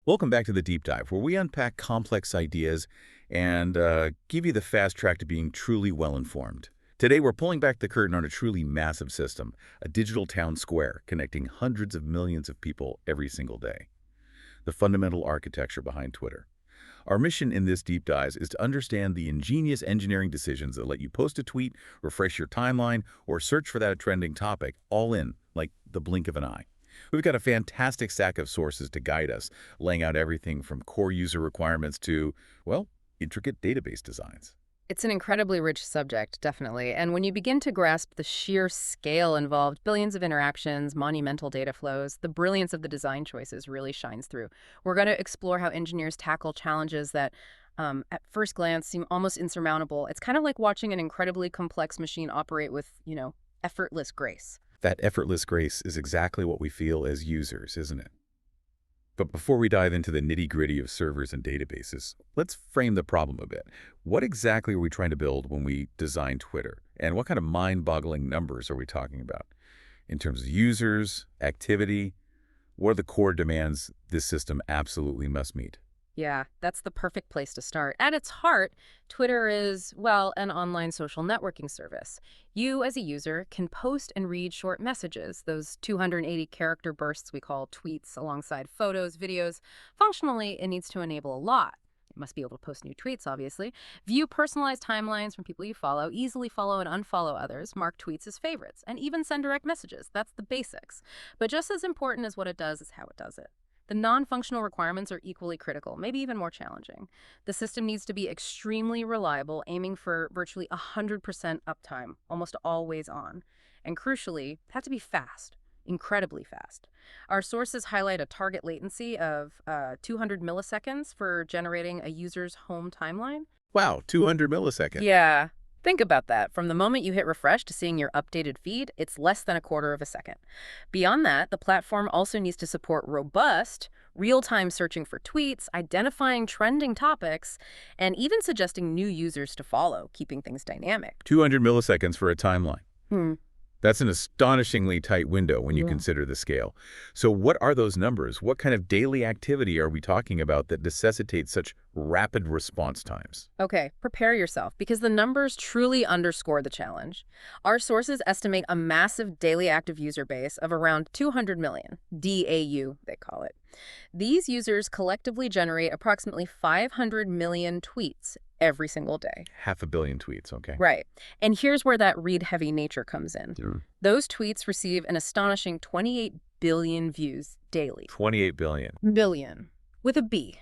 Welcome back to the Deep Dive, where we unpack complex ideas and give you the fast track to being truly well-informed. Today, we're pulling back the curtain on a truly massive system, a digital town square connecting hundreds of millions of people every single day. The fundamental architecture behind Twitter. Our mission in this deep dive is to understand the ingenious engineering decisions that let you post a tweet, refresh your timeline, or search for that trending topic, all in, like the blink of an eye. We've got a fantastic stack of sources to guide us, laying out everything from core user requirements to, well, intricate database designs. It's an incredibly rich subject, definitely. And when you begin to grasp the sheer scale involved, billions of interactions, monumental data flows, the brilliance of the design choices really shines through. We're going to explore how engineers tackle challenges that, at first glance, seem almost insurmountable. It's kind of like watching an incredibly complex machine operate with, effortless grace. That effortless grace is exactly what we feel as users, isn't it? But before we dive into the nitty-gritty of servers and databases, let's frame the problem a bit. What exactly are we trying to build when we design Twitter? And what kind of mind-boggling numbers are we talking about? In terms of users, activity, what are the core demands this system absolutely must meet? Yeah, that's the perfect place to start. At its heart, Twitter is, well, an online social networking service. You, as a user, can post and read short messages, those 280-character bursts we call tweets, alongside photos, videos. Functionally, it needs to enable a lot. It must be able to post new tweets, obviously, view personalized timelines from people you follow, easily follow and unfollow others, mark tweets as favorites, and even send direct messages. That's the basics. But just as important as what it does is how it does it. The non-functional requirements are equally critical, maybe even more challenging. The system needs to be extremely reliable, aiming for virtually 100% uptime, almost always on. And crucially, it has to be fast, incredibly fast. Our sources highlight a target latency of 200 milliseconds for generating a user's home timeline. Wow, 200 milliseconds. Yeah. Think about that. From the moment you hit refresh to seeing your updated feed, it's less than a quarter of a second. Beyond that, the platform also needs to support robust, real-time searching for tweets, identifying trending topics, and even suggesting new users to follow, keeping things dynamic. 200 milliseconds for a timeline. Hmm. That's an astonishingly tight window when you Yeah. consider the scale. So what are those numbers? What kind of daily activity are we talking about that necessitates such rapid response times? Okay, prepare yourself, because the numbers truly underscore the challenge. Our sources estimate a massive daily active user base of around 200 million, DAU, they call it. These users collectively generate approximately 500 million tweets every single day. 500 million tweets, okay. Right. And here's where that read-heavy nature comes in. Sure. Those tweets receive an astonishing 28 billion views daily. 28 billion. Billion. With a B.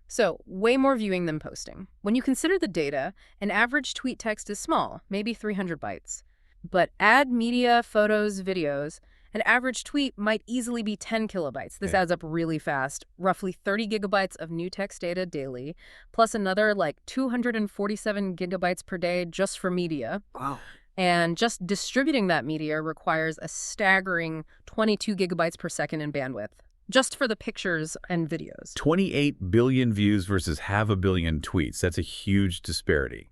So, way more viewing than posting. When you consider the data, an average tweet text is small, maybe 300 bytes. But add media, photos, videos, an average tweet might easily be 10 kilobytes. This Yeah. adds up really fast. Roughly 30 gigabytes of new text data daily, plus another like 247 gigabytes per day just for media. Wow. And just distributing that media requires a staggering 22 gigabytes per second in bandwidth, just for the pictures and videos. 28 billion views versus 500 million tweets. That's a huge disparity.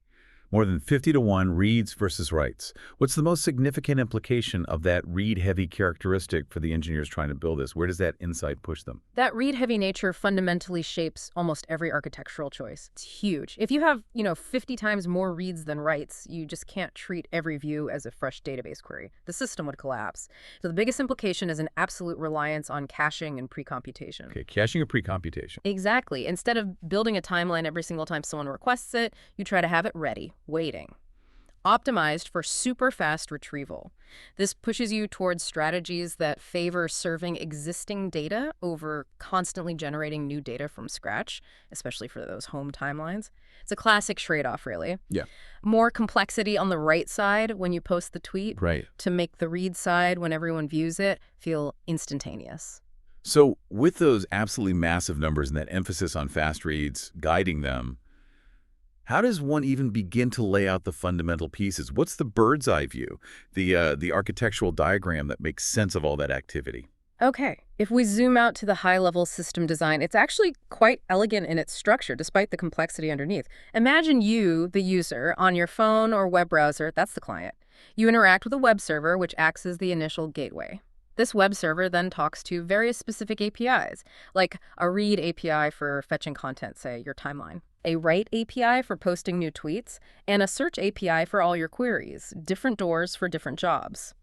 More than 50 to 1 reads versus writes. What's the most significant implication of that read-heavy characteristic for the engineers trying to build this? Where does that insight push them? That read-heavy nature fundamentally shapes almost every architectural choice. It's huge. If you have, 50 times more reads than writes, you just can't treat every view as a fresh database query. The system would collapse. So the biggest implication is an absolute reliance on caching and pre-computation. Okay, caching or pre-computation? Exactly. Instead of building a timeline every single time someone requests it, you try to have it ready, waiting. Optimized for super fast retrieval. This pushes you towards strategies that favor serving existing data over constantly generating new data from scratch, especially for those home timelines. It's a classic trade-off, really. Yeah. More complexity on the write side when you post the tweet Right. to make the read side, when everyone views it, feel instantaneous. So with those absolutely massive numbers and that emphasis on fast reads guiding them, how does one even begin to lay out the fundamental pieces? What's the bird's eye view, the architectural diagram that makes sense of all that activity? Okay, if we zoom out to the high-level system design, it's actually quite elegant in its structure, despite the complexity underneath. Imagine you, the user, on your phone or web browser, that's the client. You interact with a web server, which acts as the initial gateway. This web server then talks to various specific APIs, like a read API for fetching content, say your timeline, a write API for posting new tweets, and a search API for all your queries, different doors for different jobs.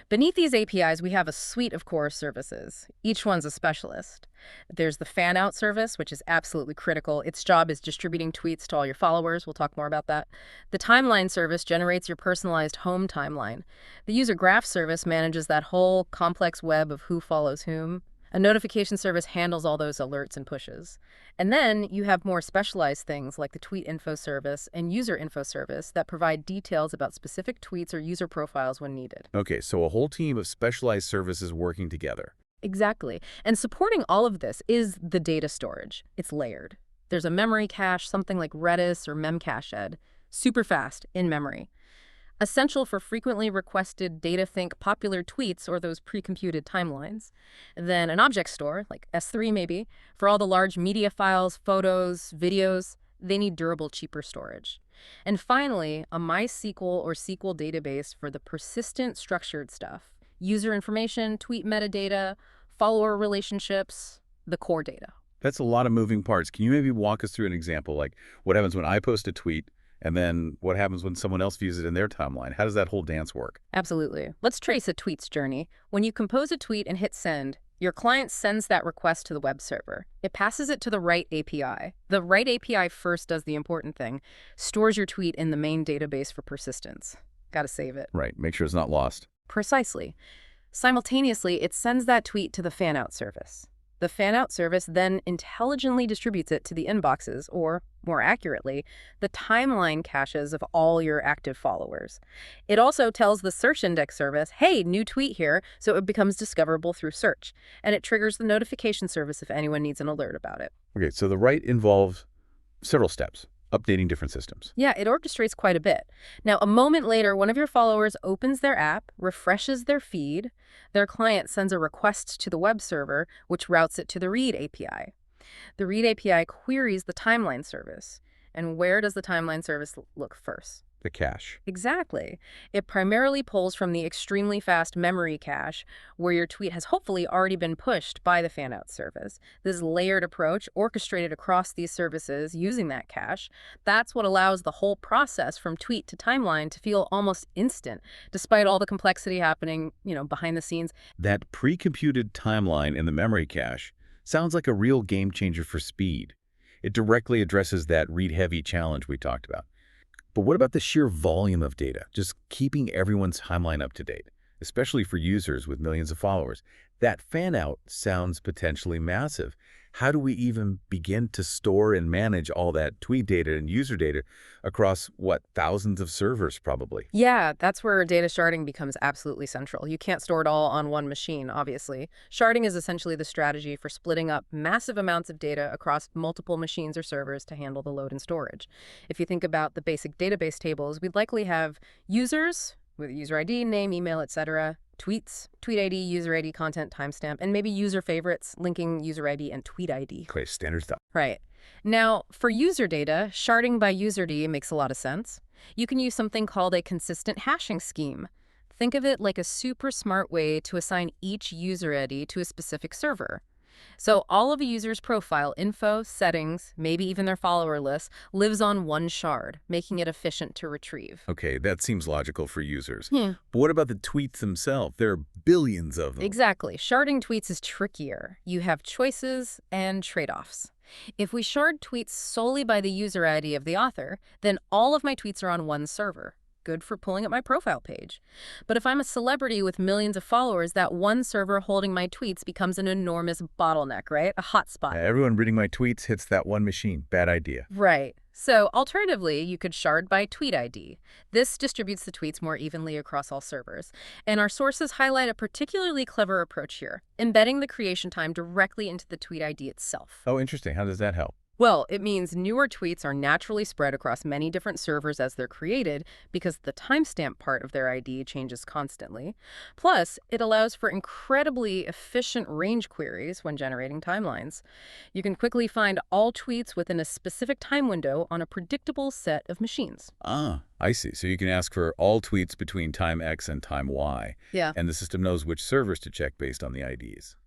Beneath these APIs, we have a suite of core services. Each one's a specialist. There's the fan out service, which is absolutely critical. Its job is distributing tweets to all your followers. We'll talk more about that. The timeline service generates your personalized home timeline. The user graph service manages that whole complex web of who follows whom. A notification service handles all those alerts and pushes. And then you have more specialized things like the tweet info service and user info service that provide details about specific tweets or user profiles when needed. Okay, so a whole team of specialized services working together. Exactly. And supporting all of this is the data storage. It's layered. There's a memory cache, something like Redis or Memcached, super fast in memory. Essential for frequently requested data think popular tweets or those pre-computed timelines. Then an object store, like S3 maybe, for all the large media files, photos, videos. They need durable, cheaper storage. And finally, a MySQL or SQL database for the persistent structured stuff. User information, tweet metadata, follower relationships, the core data. That's a lot of moving parts. Can you maybe walk us through an example, like what happens when I post a tweet, and then what happens when someone else views it in their timeline? How does that whole dance work? Absolutely. Let's trace a tweet's journey. When you compose a tweet and hit send, your client sends that request to the web server. It passes it to the write API. The write API first does the important thing, stores your tweet in the main database for persistence. Gotta save it. Right, make sure it's not lost. Precisely. Simultaneously, it sends that tweet to the fan-out service. The fan-out service then intelligently distributes it to the inboxes, or, more accurately, the timeline caches of all your active followers. It also tells the search index service, hey, new tweet here, so it becomes discoverable through search. And it triggers the notification service if anyone needs an alert about it. Okay, so the write involves several steps, updating different systems. Yeah, it orchestrates quite a bit. Now, a moment later, one of your followers opens their app, refreshes their feed. Their client sends a request to the web server, which routes it to the read API. The read API queries the timeline service. And where does the timeline service look first? The cache. Exactly. It primarily pulls from the extremely fast memory cache, where your tweet has hopefully already been pushed by the fan-out service. This layered approach, orchestrated across these services using that cache, that's what allows the whole process from tweet to timeline to feel almost instant, despite all the complexity happening, behind the scenes. That pre-computed timeline in the memory cache sounds like a real game changer for speed. It directly addresses that read-heavy challenge we talked about. But what about the sheer volume of data? Just keeping everyone's timeline up to date, especially for users with millions of followers. That fan-out sounds potentially massive. How do we even begin to store and manage all that tweet data and user data across, thousands of servers probably? Yeah, that's where data sharding becomes absolutely central. You can't store it all on one machine, obviously. Sharding is essentially the strategy for splitting up massive amounts of data across multiple machines or servers to handle the load and storage. If you think about the basic database tables, we'd likely have users with user ID, name, email, etc., tweets, tweet ID, user ID, content, timestamp, and maybe user favorites, linking user ID and tweet ID. Okay, standard stuff. Right. Now, for user data, sharding by user ID makes a lot of sense. You can use something called a consistent hashing scheme. Think of it like a super smart way to assign each user ID to a specific server. So all of a user's profile info, settings, maybe even their follower list, lives on one shard, making it efficient to retrieve. Okay, that seems logical for users. Yeah. But what about the tweets themselves? There are billions of them. Exactly. Sharding tweets is trickier. You have choices and trade-offs. If we shard tweets solely by the user ID of the author, then all of my tweets are on one server. Good for pulling up my profile page. But if I'm a celebrity with millions of followers, that one server holding my tweets becomes an enormous bottleneck, right? A hotspot. Everyone reading my tweets hits that one machine. Bad idea. Right. So alternatively, you could shard by tweet ID. This distributes the tweets more evenly across all servers. And our sources highlight a particularly clever approach here, embedding the creation time directly into the tweet ID itself. Oh, interesting. How does that help? Well, it means newer tweets are naturally spread across many different servers as they're created because the timestamp part of their ID changes constantly. Plus, it allows for incredibly efficient range queries when generating timelines. You can quickly find all tweets within a specific time window on a predictable set of machines. Ah, I see. So you can ask for all tweets between time X and time Y, Yeah. and the system knows which servers to check based on the IDs.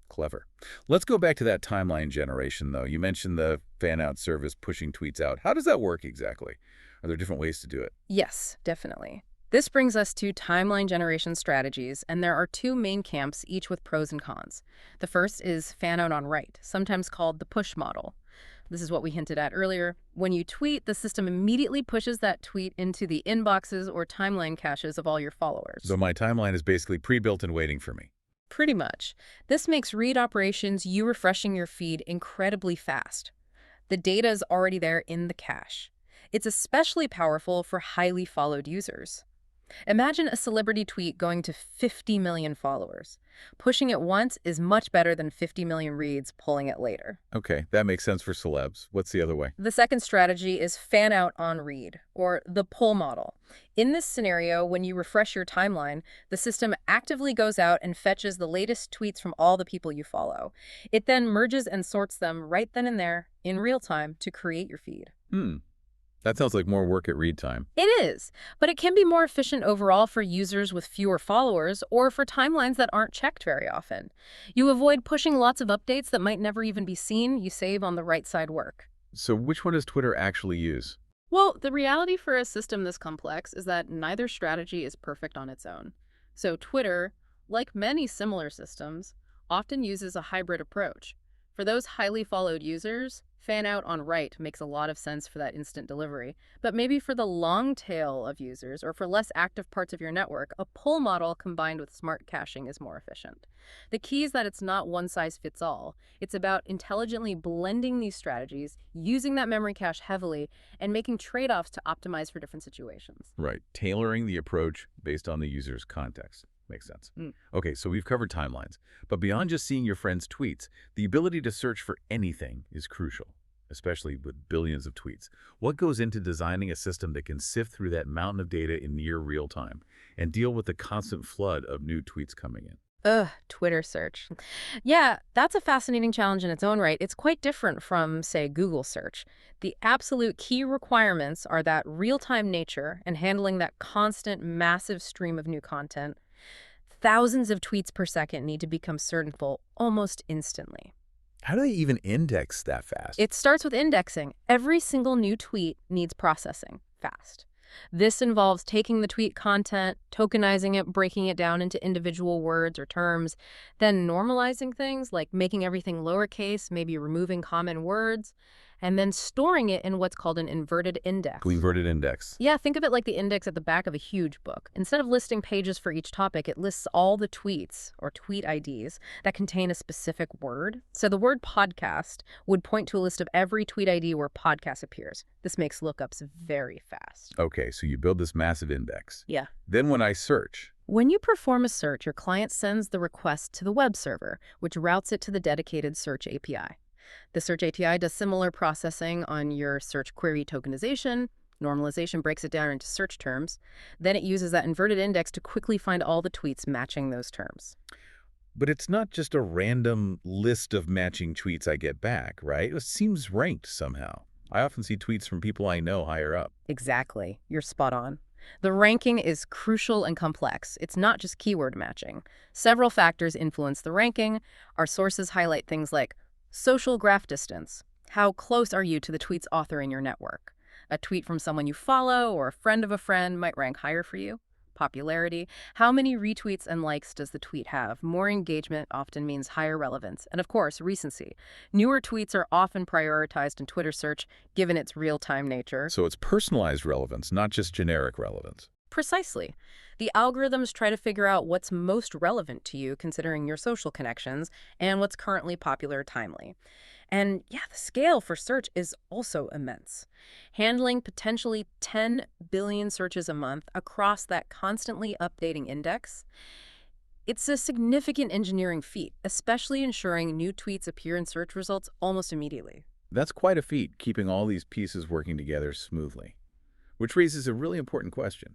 Clever. Let's go back to that timeline generation, though. You mentioned the fan-out service pushing tweets out. How does that work exactly? Are there different ways to do it? Yes, definitely. This brings us to timeline generation strategies, and there are two main camps, each with pros and cons. The first is fan out on write, sometimes called the push model. This is what we hinted at earlier. When you tweet, the system immediately pushes that tweet into the inboxes or timeline caches of all your followers. So my timeline is basically pre-built and waiting for me. Pretty much. This makes read operations, you refreshing your feed, incredibly fast. The data is already there in the cache. It's especially powerful for highly followed users. Imagine a celebrity tweet going to 50 million followers. Pushing it once is much better than 50 million reads pulling it later. Okay, that makes sense for celebs. What's the other way? The second strategy is fan out on read, or the pull model. In this scenario, when you refresh your timeline, the system actively goes out and fetches the latest tweets from all the people you follow. It then merges and sorts them right then and there, in real time, to create your feed. That sounds like more work at read time. It is, but it can be more efficient overall for users with fewer followers or for timelines that aren't checked very often. You avoid pushing lots of updates that might never even be seen. You save on the right side work. So which one does Twitter actually use? Well, the reality for a system this complex is that neither strategy is perfect on its own. So Twitter, like many similar systems, often uses a hybrid approach. For those highly followed users, fan out on write makes a lot of sense for that instant delivery. But maybe for the long tail of users or for less active parts of your network, a pull model combined with smart caching is more efficient. The key is that it's not one size fits all. It's about intelligently blending these strategies, using that memory cache heavily, and making trade-offs to optimize for different situations. Right, tailoring the approach based on the user's context. Makes sense. Okay, so we've covered timelines. But beyond just seeing your friends' tweets, the ability to search for anything is crucial, especially with billions of tweets. What goes into designing a system that can sift through that mountain of data in near real time and deal with the constant flood of new tweets coming in? Twitter search. Yeah, that's a fascinating challenge in its own right. It's quite different from, say, Google search. The absolute key requirements are that real-time nature and handling that constant, massive stream of new content. Thousands of tweets per second need to become searchable almost instantly. How do they even index that fast? It starts with indexing. Every single new tweet needs processing fast. This involves taking the tweet content, tokenizing it, breaking it down into individual words or terms, then normalizing things like making everything lowercase, maybe removing common words, and then storing it in what's called an inverted index. Inverted index. Yeah, think of it like the index at the back of a huge book. Instead of listing pages for each topic, it lists all the tweets or tweet IDs that contain a specific word. So the word podcast would point to a list of every tweet ID where podcast appears. This makes lookups very fast. Okay, so you build this massive index. Yeah. Then when I search, When you perform a search, your client sends the request to the web server, which routes it to the dedicated search API. The search API does similar processing on your search query tokenization. Normalization breaks it down into search terms. Then it uses that inverted index to quickly find all the tweets matching those terms. but it's not just a random list of matching tweets I get back, right? It seems ranked somehow. I often see tweets from people I know higher up. Exactly. You're spot on. The ranking is crucial and complex. It's not just keyword matching. Several factors influence the ranking. Our sources highlight things like social graph distance. How close are you to the tweet's author in your network? A tweet from someone you follow or a friend of a friend might rank higher for you. Popularity. How many retweets and likes does the tweet have? More engagement often means higher relevance. And of course, recency. Newer tweets are often prioritized in Twitter search, given its real-time nature. So it's personalized relevance, not just generic relevance. Precisely. The algorithms try to figure out what's most relevant to you considering your social connections and what's currently popular or timely. And yeah, the scale for search is also immense. Handling potentially 10 billion searches a month across that constantly updating index, it's a significant engineering feat, especially ensuring new tweets appear in search results almost immediately. That's quite a feat, keeping all these pieces working together smoothly. Which raises a really important question.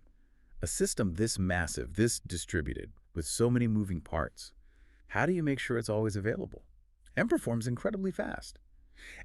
A system this massive, this distributed, with so many moving parts, how do you make sure it's always available and performs incredibly fast?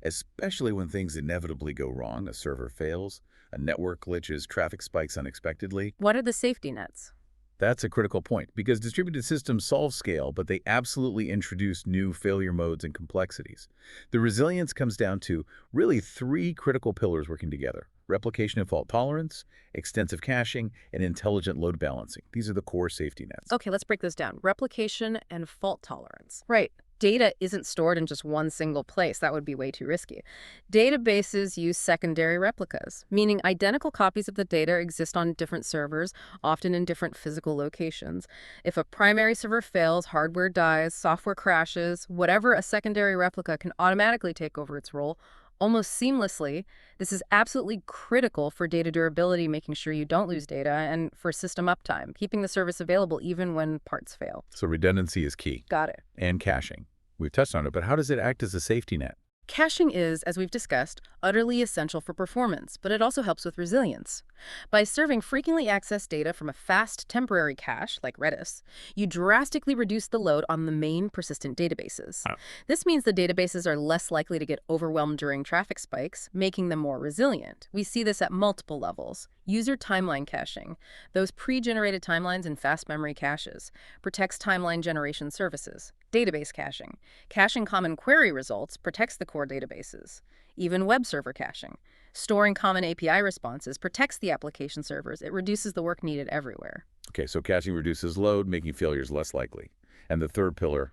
Especially when things inevitably go wrong, a server fails, a network glitches, traffic spikes unexpectedly. What are the safety nets? That's a critical point because distributed systems solve scale, but they absolutely introduce new failure modes and complexities. The resilience comes down to really three critical pillars working together: replication and fault tolerance, extensive caching, and intelligent load balancing. These are the core safety nets. Okay, let's break this down. Replication and fault tolerance. Right. Data isn't stored in just one single place. That would be way too risky. Databases use secondary replicas, meaning identical copies of the data exist on different servers, often in different physical locations. If a primary server fails, hardware dies, software crashes, whatever, a secondary replica can automatically take over its role almost seamlessly. This is absolutely critical for data durability, making sure you don't lose data, and for system uptime, keeping the service available even when parts fail. So redundancy is key, Got it. and caching. We've touched on it, but how does it act as a safety net? Caching is, as we've discussed, utterly essential for performance, but it also helps with resilience. By serving frequently accessed data from a fast temporary cache, like Redis, you drastically reduce the load on the main persistent databases. Oh. This means the databases are less likely to get overwhelmed during traffic spikes, making them more resilient. We see this at multiple levels. User timeline caching, those pre-generated timelines in fast memory caches, protects timeline generation services. Database caching, caching common query results, protects the core databases. Even web server caching, storing common API responses, protects the application servers. It reduces the work needed everywhere. Okay, so caching reduces load, making failures less likely. And the third pillar,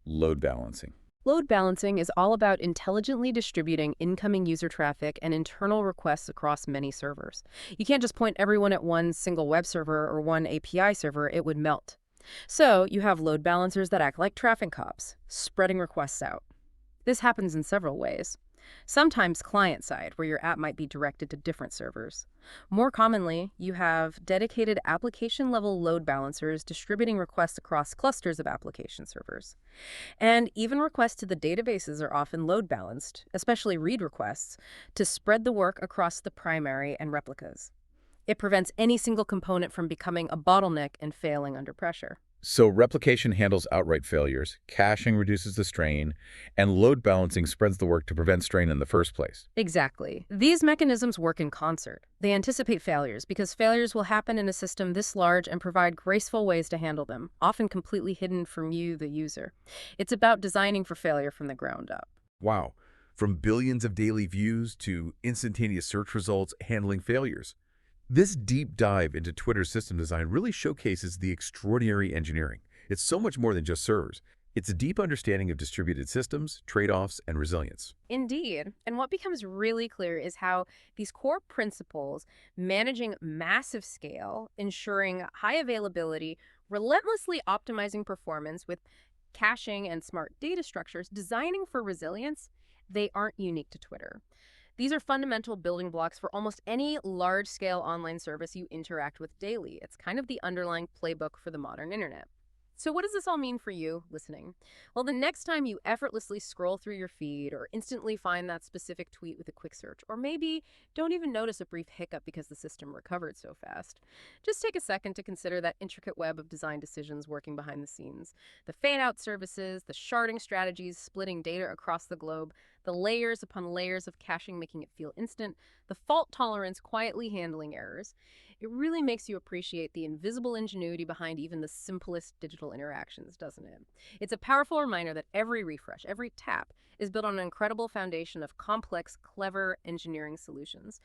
load balancing. Load balancing is all about intelligently distributing incoming user traffic and internal requests across many servers. You can't just point everyone at one single web server or one API server. It would melt. So you have load balancers that act like traffic cops, spreading requests out. This happens in several ways. Sometimes client-side, where your app might be directed to different servers. More commonly, you have dedicated application-level load balancers distributing requests across clusters of application servers. And even requests to the databases are often load balanced, especially read requests, to spread the work across the primary and replicas. It prevents any single component from becoming a bottleneck and failing under pressure. So replication handles outright failures, caching reduces the strain, and load balancing spreads the work to prevent strain in the first place. Exactly. These mechanisms work in concert. They anticipate failures because failures will happen in a system this large and provide graceful ways to handle them, often completely hidden from you, the user. It's about designing for failure from the ground up. Wow. From billions of daily views to instantaneous search results handling failures. This deep dive into Twitter's system design really showcases the extraordinary engineering. It's so much more than just servers. It's a deep understanding of distributed systems, trade-offs, and resilience. Indeed. And what becomes really clear is how these core principles, managing massive scale, ensuring high availability, relentlessly optimizing performance with caching and smart data structures, designing for resilience, they aren't unique to Twitter. These are fundamental building blocks for almost any large-scale online service you interact with daily. It's kind of the underlying playbook for the modern internet. So what does this all mean for you listening? Well, the next time you effortlessly scroll through your feed or instantly find that specific tweet with a quick search, or maybe don't even notice a brief hiccup because the system recovered so fast, just take a second to consider that intricate web of design decisions working behind the scenes. The fan-out services, the sharding strategies splitting data across the globe, the layers upon layers of caching making it feel instant, the fault tolerance quietly handling errors. It really makes you appreciate the invisible ingenuity behind even the simplest digital interactions, doesn't it? It's a powerful reminder that every refresh, every tap, is built on an incredible foundation of complex, clever engineering solutions.